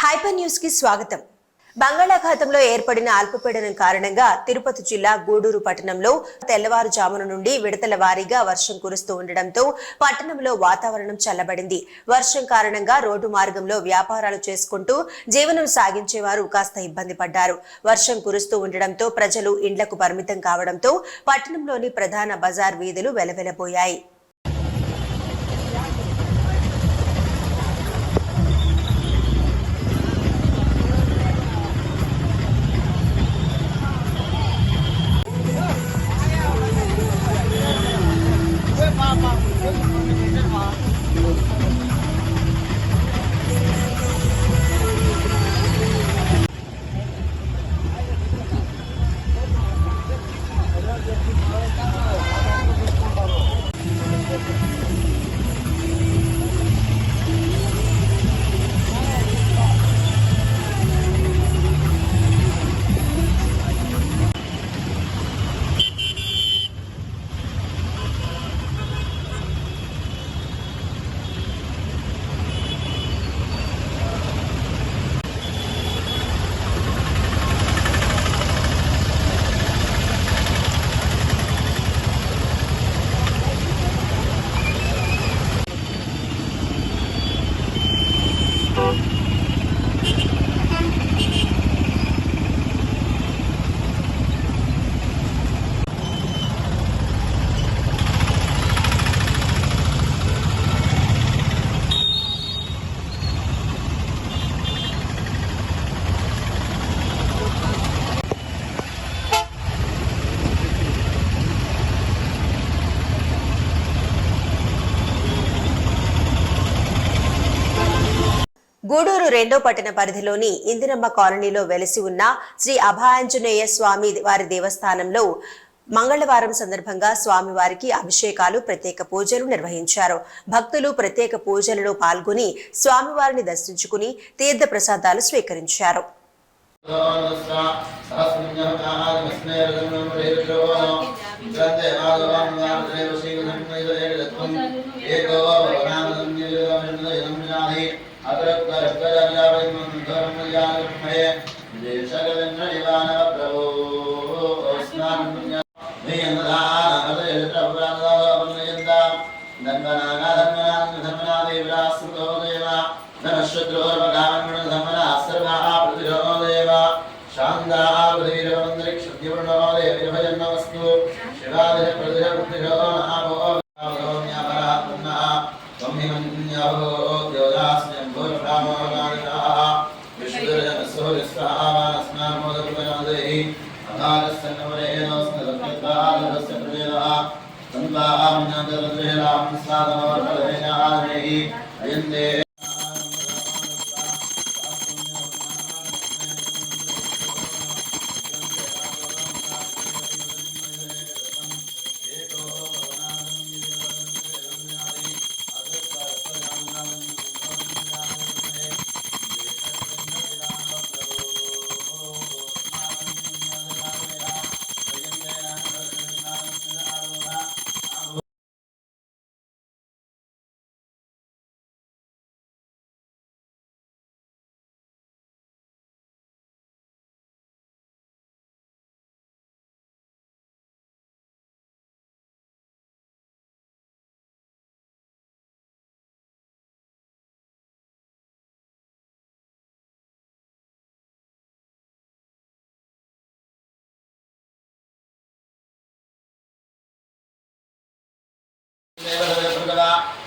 Hyper news కి స్వాగతం. బంగాళాఖాతంలో ఏర్పడిన అల్పపీడనం కారణంగా తిరుపతి జిల్లా గూడూరు పట్టణంలో తెల్లవారుజామున నుండి విడతల వారీగా వర్షం కురుస్తూ ఉండడంతో పట్టణంలో వాతావరణం చల్లబడింది. వర్షం కారణంగా రోడ్డు మార్గంలో వ్యాపారాలు చేసుకుంటూ జీవనం సాగించేవారు కాస్త ఇబ్బంది పడ్డారు. వర్షం కురుస్తూ ఉండడంతో ప్రజలు ఇండ్లకు పరిమితం కావడంతో పట్టణంలోని ప్రధాన బజార్ వీధులు వెలవెలబోయాయి. గూడూరు రెండో పట్టణ పరిధిలోని ఇందిరమ్మ కాలనీలో వెలిసి ఉన్న శ్రీ అభయాంజనేయ స్వామి వారి దేవస్థానంలో మంగళవారం సందర్భంగా స్వామివారికి అభిషేకాలు, ప్రత్యేక పూజలు నిర్వహించారు. భక్తులు ప్రత్యేక పూజలలో పాల్గొని స్వామివారిని దర్శించుకుని తీర్థ ప్రసాదాలు స్వీకరించారు.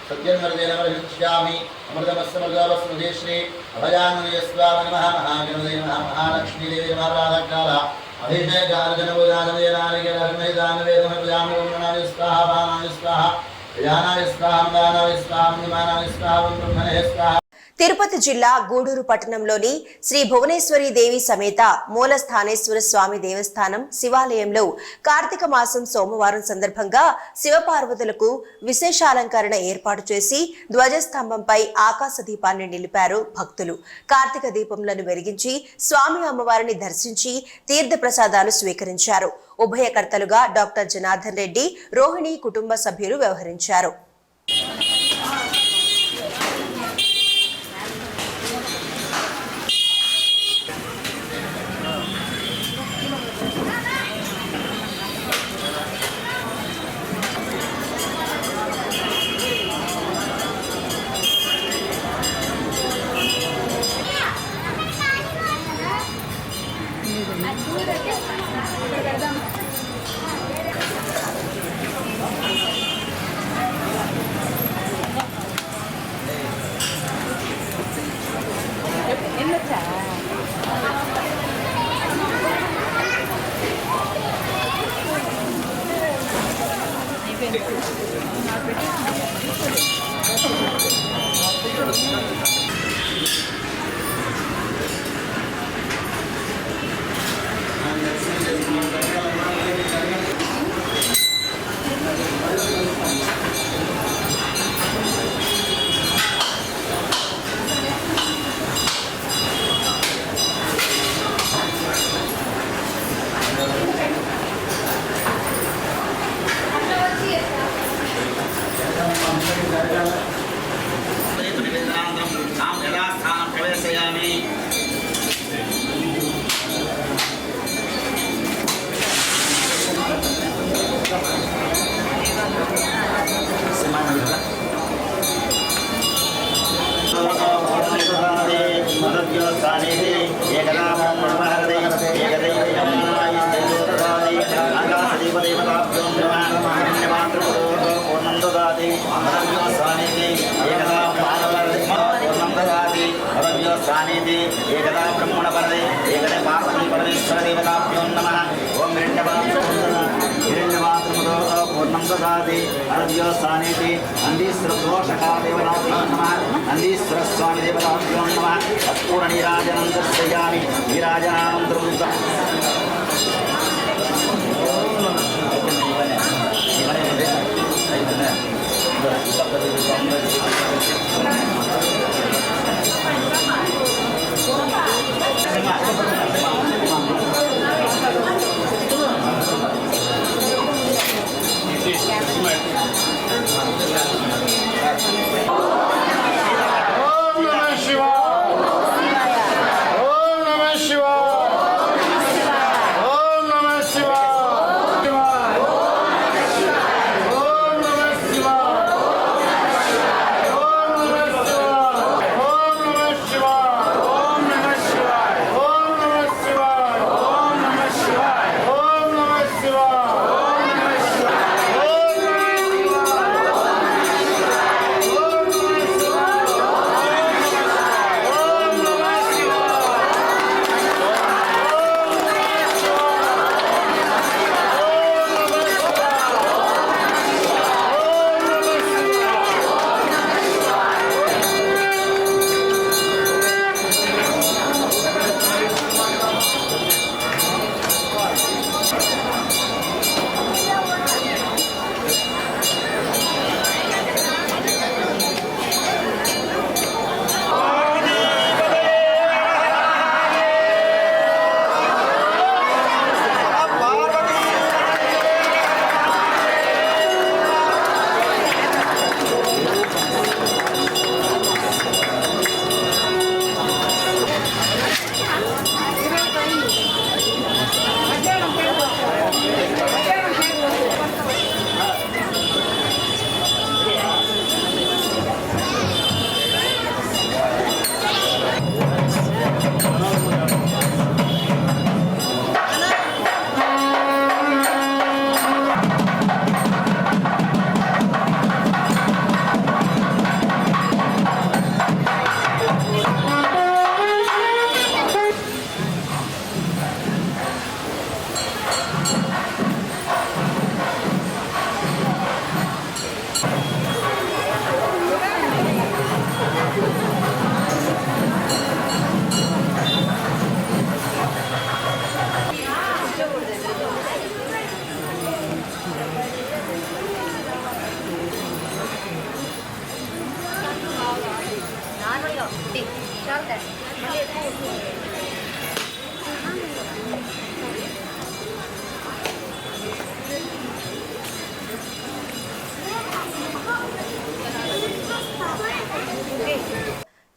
सत्यन्वर्देनमर्हिष्यामि अमृतमस्तमर्गावस्मृते श्री अभयान्वये स्वामी नमः महागणपतये नमः महालक्ष्मी देवी नमः प्रातःकाल अभिषेकार्जनपूजानये नारिकेलग्नैदानवेदमपूजामि ओम नमः स्वाहा वानाय स्वाहा यानाय स्वाहा दानाय स्वाहा निमानाय स्वाहा ब्रह्मणे स्वाहा. తిరుపతి జిల్లా గూడూరు పట్టణంలోని శ్రీ భువనేశ్వరి దేవి సమేత మూలస్థానేశ్వర స్వామి దేవస్థానం శివాలయంలో కార్తీక మాసం సోమవారం సందర్భంగా శివపార్వతులకు విశేషాలంకరణ ఏర్పాటు చేసి ధ్వజస్తంభంపై ఆకాశ దీపాన్ని నిలిపారు భక్తులు. కార్తీక దీపంలను వెలిగించి స్వామి అమ్మవారిని దర్శించి తీర్థ ప్రసాదాలు స్వీకరించారు. ఉభయకర్తలుగా డాక్టర్ జనార్దన్ రెడ్డి, రోహిణి కుటుంబ సభ్యులు వ్యవహరించారు. एकदा ब्रह्मणपरदे एकदा पार्वती परमेश्वर देवताभ्यो नमः। ओम हिरण्यवात्रमुदो पूर्णं ददाति अरभ्यो स्थानेति नन्दीश्वरदोषकार देवताभ्यो नमः। नन्दीश्वरस्वामी देवताभ्यो नमः। तत्पूर्णनीराजनं दर्शयामि नीराजनानन्तरं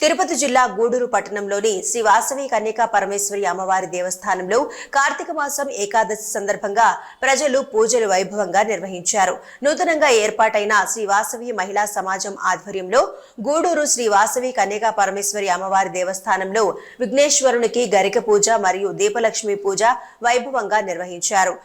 తిరుపతి జిల్లా గూడూరు పట్టణంలోని శ్రీ వాసవి కన్యకా పరమేశ్వరి అమ్మవారి దేవస్థానంలో కార్తీక మాసం ఏకాదశి సందర్భంగా ప్రజలు పూజలు వైభవంగా నిర్వహించారు. నూతనంగా ఏర్పాటైన శ్రీ వాసవి మహిళా సమాజం ఆధ్వర్యంలో గూడూరు శ్రీ వాసవి కన్యకా పరమేశ్వరి అమ్మవారి దేవస్థానంలో విఘ్నేశ్వరునికి గరిక పూజ మరియు దీపలక్ష్మి పూజ వైభవంగా నిర్వహించారు.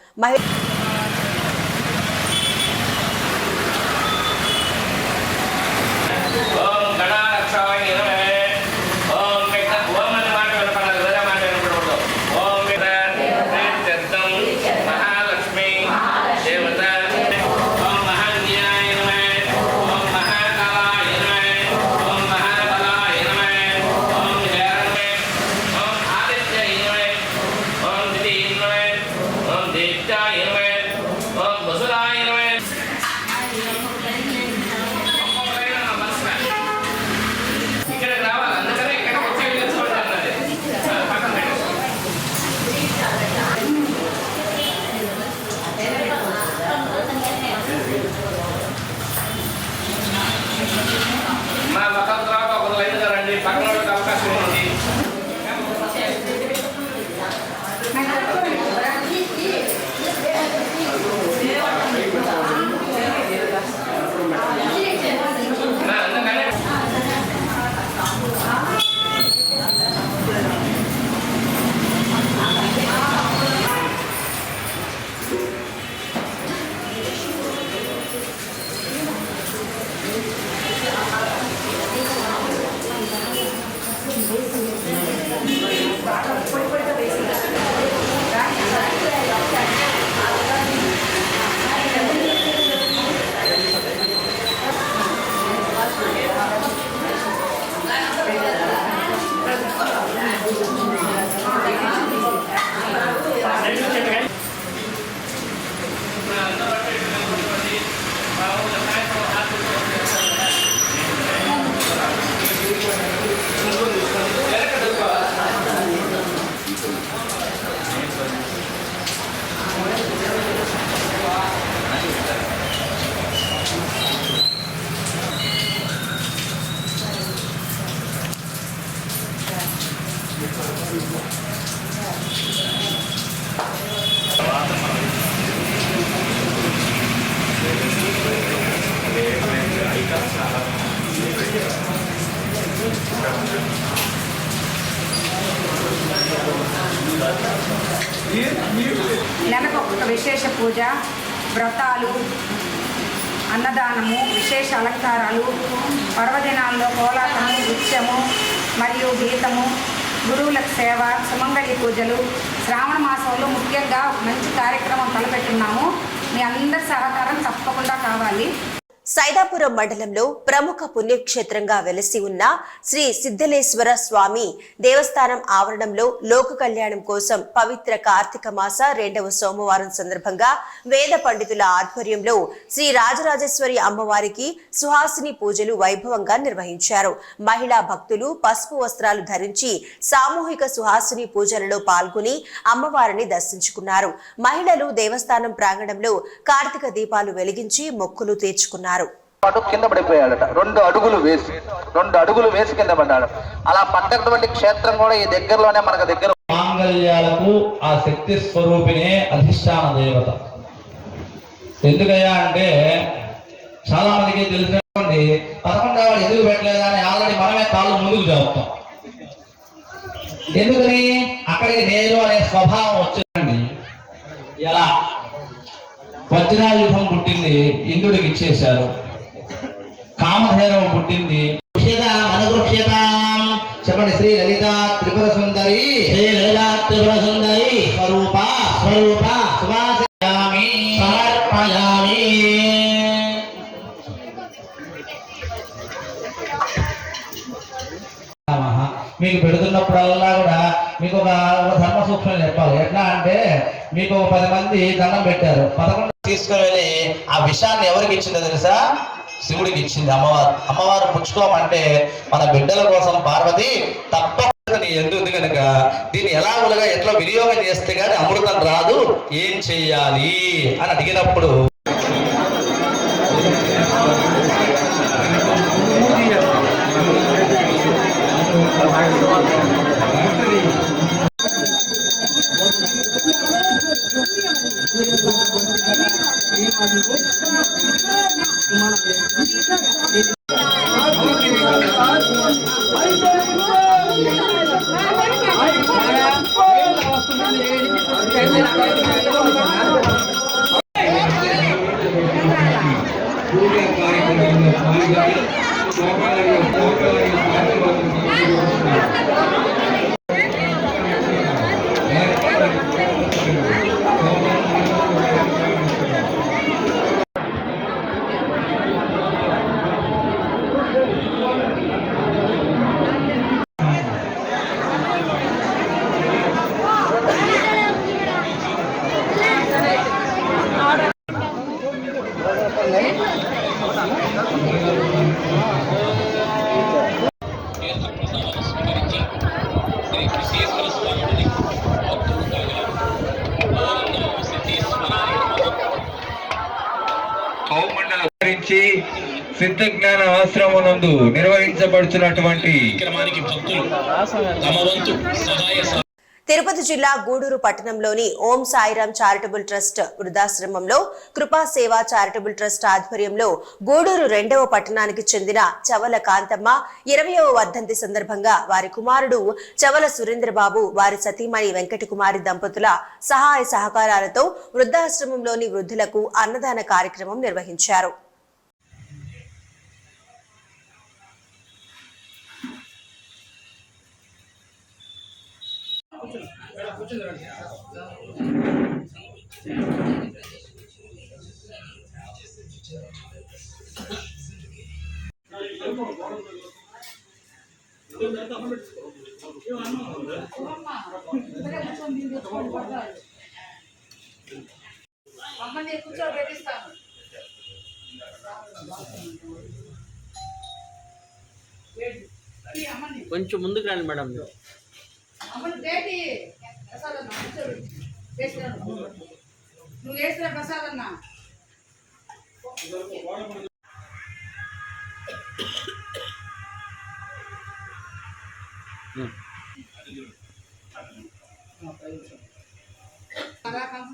నెలకు ఒక విశేష పూజ, వ్రతాలు, అన్నదానము, విశేష అలంకారాలు, పర్వదినాల్లో కోలాటము, నృత్యము మరియు గీతము, గురువులకు సేవ, సుమంగళి పూజలు, శ్రావణ మాసంలో ముఖ్యంగా మంచి కార్యక్రమం తలపెట్టున్నాము. మీ అందరి సహకారం తప్పకుండా కావాలి. సైదాపురం మండలంలో ప్రముఖ పుణ్యక్షేత్రంగా వెలసి ఉన్న శ్రీ సిద్ధలేశ్వర స్వామి దేవస్థానం ఆవరణంలో లోక కళ్యాణం కోసం పవిత్ర కార్తీక మాస 2వ సోమవారం సందర్భంగా వేద పండితుల ఆధ్వర్యంలో శ్రీ రాజరాజేశ్వరి అమ్మవారికి సుహాసిని పూజలు వైభవంగా నిర్వహించారు. మహిళా భక్తులు పసుపు వస్త్రాలు ధరించి సామూహిక సుహాసిని పూజలలో పాల్గొని అమ్మవారిని దర్శించుకున్నారు. మహిళలు దేవస్థానం ప్రాంగణంలో కార్తీక దీపాలు వెలిగించి మొక్కులు తీర్చుకున్నారు. కింద పడిపోయాడట. 2 అడుగులు వేసి కింద పడ్డాడు. అలా పడ్డటువంటి క్షేత్రం కూడా ఈ దగ్గరలోనే మనకు దగ్గర. మాంగళ్యాలకు ఆ శక్తి స్వరూపిణే అధిష్టాన దేవత. ఎందుకయ్యా అంటే చాలా మందికి తెలిసినటువంటి 11వ వాడు ఎందుకు పెట్టలేదా అని ఆల్రెడీ మనమే కాళ్ళు ముందుకు జరుపుతాం. ఎందుకని అక్కడికి నేను అనే స్వభావం వచ్చిందండి. ఎలా వజ్రాయుధం పుట్టింది, ఇంద్రుడికి ఇచ్చేశారు. కామధేనం పుట్టింది, చెప్పండి, శ్రీ లలిత త్రిపుర సుందరి, స్వరూప సమర్పయామి. మీకు పెడుతున్నప్పుడల్లా కూడా మీకు ఒక ధర్మ సూక్ష్మం చెప్పాలి. ఎట్లా అంటే మీకు 10 మంది దండం పెట్టారు, 11 తీసుకుని వెళ్ళి ఆ విషయాన్ని ఎవరికి ఇచ్చిందో తెలుసా? శివుడికి ఇచ్చింది అమ్మవారు పుచ్చుకోమంటే మన బిడ్డల కోసం పార్వతి తప్పకుండా ఎందుకు కనుక దీన్ని ఎట్లా వినియోగం చేస్తే గానీ అమృతం రాదు, ఏం చెయ్యాలి అని అడిగినప్పుడు సిద్ధ జ్ఞాన ఆశ్రమనందు నిర్వహించబడుతున్నటువంటి తిరుపతి జిల్లా గూడూరు పట్టణంలోని ఓం సాయిరామ్ చారిటబుల్ ట్రస్ట్ వృద్ధాశ్రమంలో కృపా సేవా చారిటబుల్ ట్రస్ట్ ఆధ్వర్యంలో గూడూరు 2వ పట్టణానికి చెందిన చవల కాంతమ్మ 20వ వర్ధంతి సందర్భంగా వారి కుమారుడు చవల సురేంద్రబాబు, వారి సతీమణి వెంకట కుమారి దంపతుల సహాయ సహకారాలతో వృద్ధాశ్రమంలోని వృద్ధులకు అన్నదాన కార్యక్రమం నిర్వహించారు. కొంచెం ముందుకు రండి మేడం. నువ్వు చేసిన ప్రసాదన్నా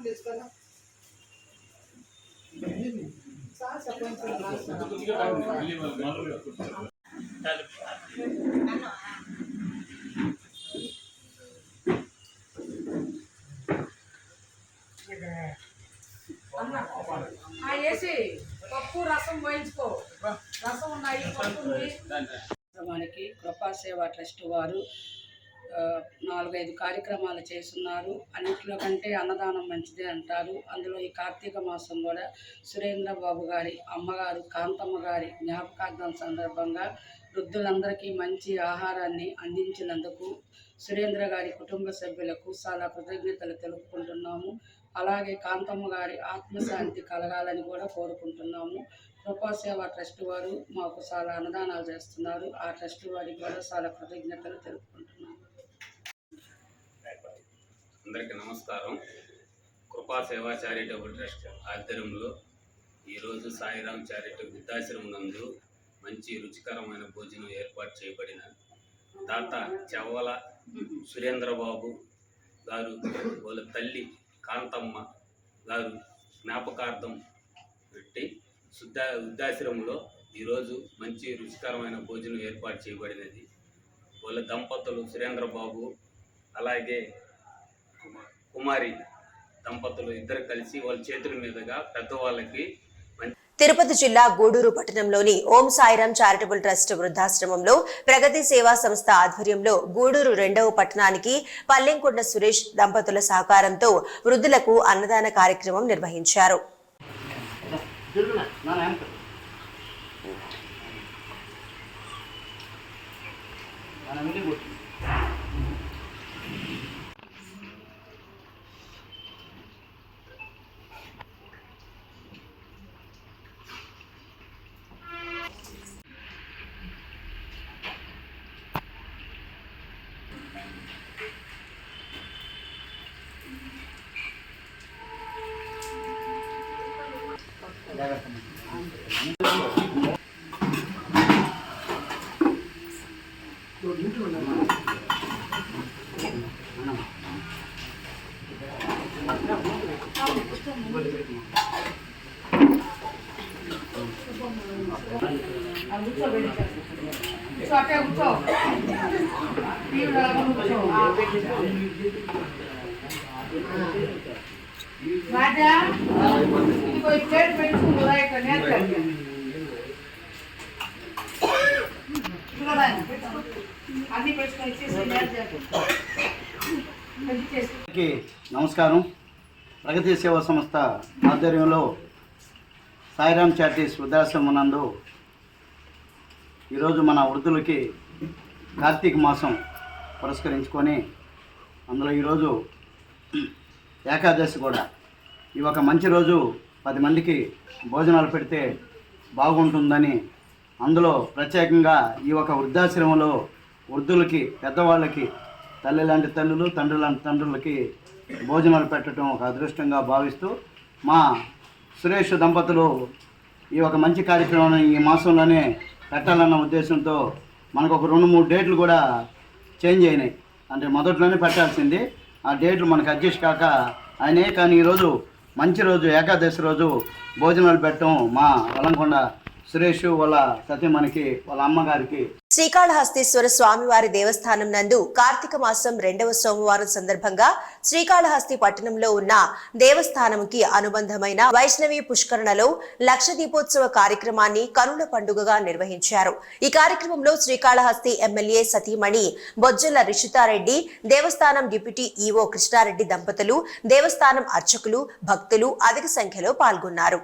తీసుకోరా వేసి పప్పు రసం పోయించుకో. రసం ఉన్నాయి, పప్పు ఉంది. మనకి కృపా సేవా ట్రస్ట్ వారు 4-5 కార్యక్రమాలు చేస్తున్నారు. అన్నింటిలో కంటే అన్నదానం మంచిదే అంటారు. అందులో ఈ కార్తీక మాసం కూడా సురేంద్ర బాబు గారి అమ్మగారు కాంతమ్మ గారి జ్ఞాపకార్థం సందర్భంగా వృద్ధులందరికీ మంచి ఆహారాన్ని అందించినందుకు సురేంద్ర గారి కుటుంబ సభ్యులకు చాలా కృతజ్ఞతలు తెలుపుకుంటున్నాము. అలాగే కాంతమ్మ గారి ఆత్మశాంతి కలగాలని కూడా కోరుకుంటున్నాము. కృపా సేవా ట్రస్ట్ వారు మాకు చాలా అన్నదానాలు చేస్తున్నారు. ఆ ట్రస్ట్ వారికి కూడా చాలా కృతజ్ఞతలు తెలుపుకుంటున్నాము. అందరికీ నమస్కారం. కృపా సేవా చారిటబుల్ ట్రస్ట్ ఆధ్వర్యంలో ఈరోజు సాయిరాం చారిటబుల్ వృద్ధాశ్రమం నందు మంచి రుచికరమైన భోజనం ఏర్పాటు చేయబడిన తాత చెవ్వల సురేంద్రబాబు గారు వాళ్ళ తల్లి కాంతమ్మ గారు జ్ఞాపకార్థం పెట్టి వృద్ధాశ్రమంలో ఈరోజు మంచి రుచికరమైన భోజనం ఏర్పాటు చేయబడినది. వాళ్ళ దంపతులు సురేంద్రబాబు అలాగే కుమారి దంపతులు ఇద్దరు కలిసి వాళ్ళ చేతుల మీదుగా పెద్దవాళ్ళకి తిరుపతి జిల్లా గూడూరు పట్టణంలోని ఓం సాయిరాం చారిటబుల్ ట్రస్ట్ వృద్ధాశ్రమంలో ప్రగతి సేవా సంస్థ ఆధ్వర్యంలో గూడూరు 2వ పట్టణానికి పల్లెంకొండ సురేష్ దంపతుల సహకారంతో వృద్ధులకు అన్నదాన కార్యక్రమం నిర్వహించారు. రాజా ఇది పోయి ప్లేట్ పెట్టుకుంటూ రైట్ అన్ని పెట్టుకొని నమస్కారం. ప్రగతి సేవా సంస్థ ఆధ్వర్యంలో సాయిరాం చారిటీస్ వృద్ధాశ్రమం నందు ఈరోజు మన వృద్ధులకి కార్తీక మాసం పురస్కరించుకొని అందులో ఈరోజు ఏకాదశి కూడా ఈ ఒక మంచి రోజు 10 మందికి భోజనాలు పెడితే బాగుంటుందని అందులో ప్రత్యేకంగా ఈ ఒక వృద్ధాశ్రమంలో వృద్ధులకి పెద్దవాళ్ళకి తల్లి లాంటి తల్లులు తండ్రి లాంటి తండ్రులకి భోజనాలు పెట్టడం ఒక అదృష్టంగా భావిస్తూ మా సురేష్ దంపతులు ఈ ఒక మంచి కార్యక్రమాన్ని ఈ మాసంలోనే పెట్టాలన్న ఉద్దేశంతో మనకు ఒక 2-3 డేట్లు కూడా చేంజ్ అయినాయి. అంటే మొదట్లోనే పెట్టాల్సింది ఆ డేట్లు మనకు అడ్జస్ట్ కాక అయినే, కానీ ఈరోజు మంచి రోజు ఏకాదశి రోజు భోజనాలు పెట్టడం మా వలంకొండ సురేష్ వాళ్ళ సత్యమణికి వాళ్ళ అమ్మగారికి. శ్రీకాళహస్తీశ్వర స్వామివారి దేవస్థానం నందు కార్తీక మాసం 2వ సోమవారం సందర్భంగా శ్రీకాళహస్తి పట్టణంలో ఉన్న దేవస్థానంకి అనుబంధమైన వైష్ణవి పుష్కరణలో లక్ష దీపోత్సవ కార్యక్రమాన్ని కనుల పండుగగా నిర్వహించారు. ఈ కార్యక్రమంలో శ్రీకాళహస్తి ఎమ్మెల్యే సతీమణి బొజ్జల రిషితారెడ్డి, దేవస్థానం డిప్యూటీ ఈవో కృష్ణారెడ్డి దంపతులు, దేవస్థానం అర్చకులు, భక్తులు అధిక సంఖ్యలో పాల్గొన్నారు.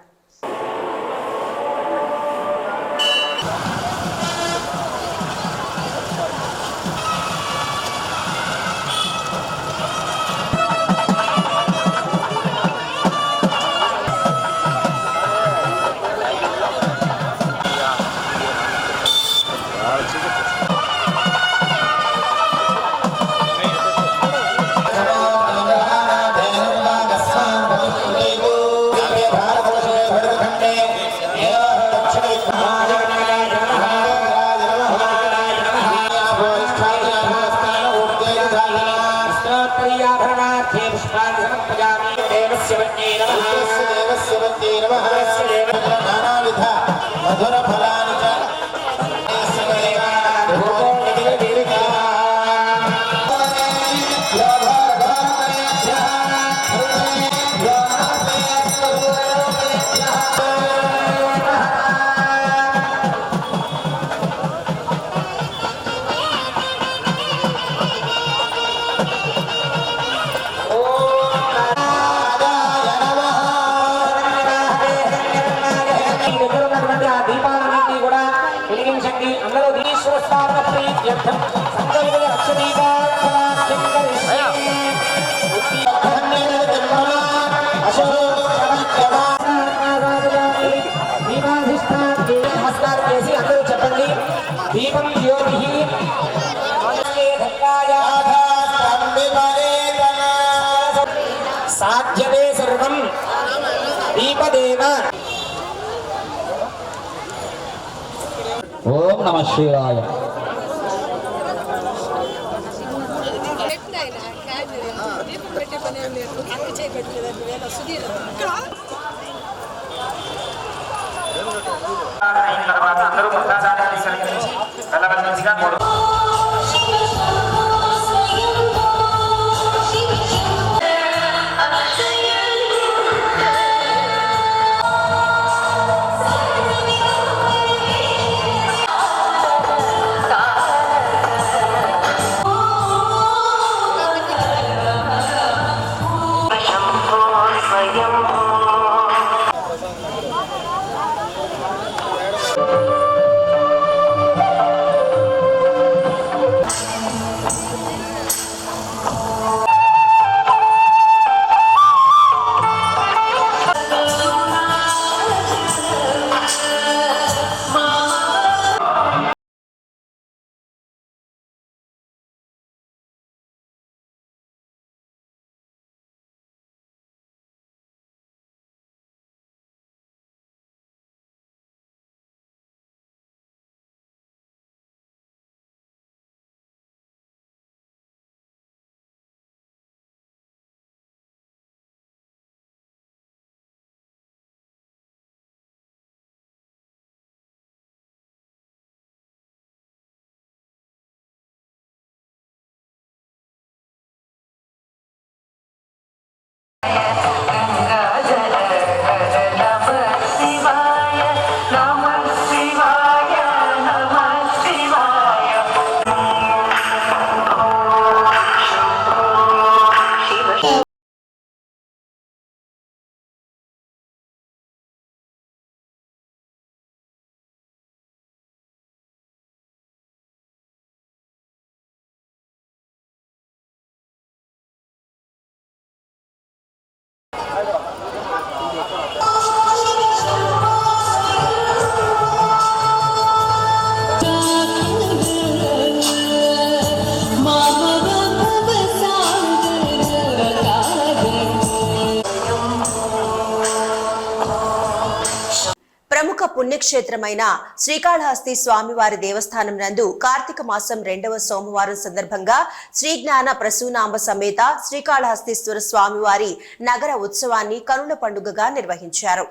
దగ్గర ఉన్నటువంటి ఆ దీపాలన్నింటినీ కూడా వెలిగించండి. అందరూ ఈశ్వర స్థాపన ప్రీత్యర్థం సంకల్ప నమస్కారం చేసి అందరూ చెప్పండి. దీపం జ్యోతి సాధ్యతే సర్వం దీపదేవ. ఓం నమః శివాయ. తర్వాత అందరూ ప్రసాదాన్ని స్వీకరించి వెళ్ళవలసిందిగా కోరు. ప్రముఖ పుణ్యక్షేత్రమైన శ్రీకాళహస్తి స్వామివారి దేవస్థానం నందు కార్తీక మాసం 2వ సోమవారం సందర్భంగా శ్రీ జ్ఞాన ప్రసూనాంబ సమేత శ్రీకాళహస్తీశ్వర స్వామివారి నగర ఉత్సవాన్ని కనుల పండుగగా నిర్వహించారు.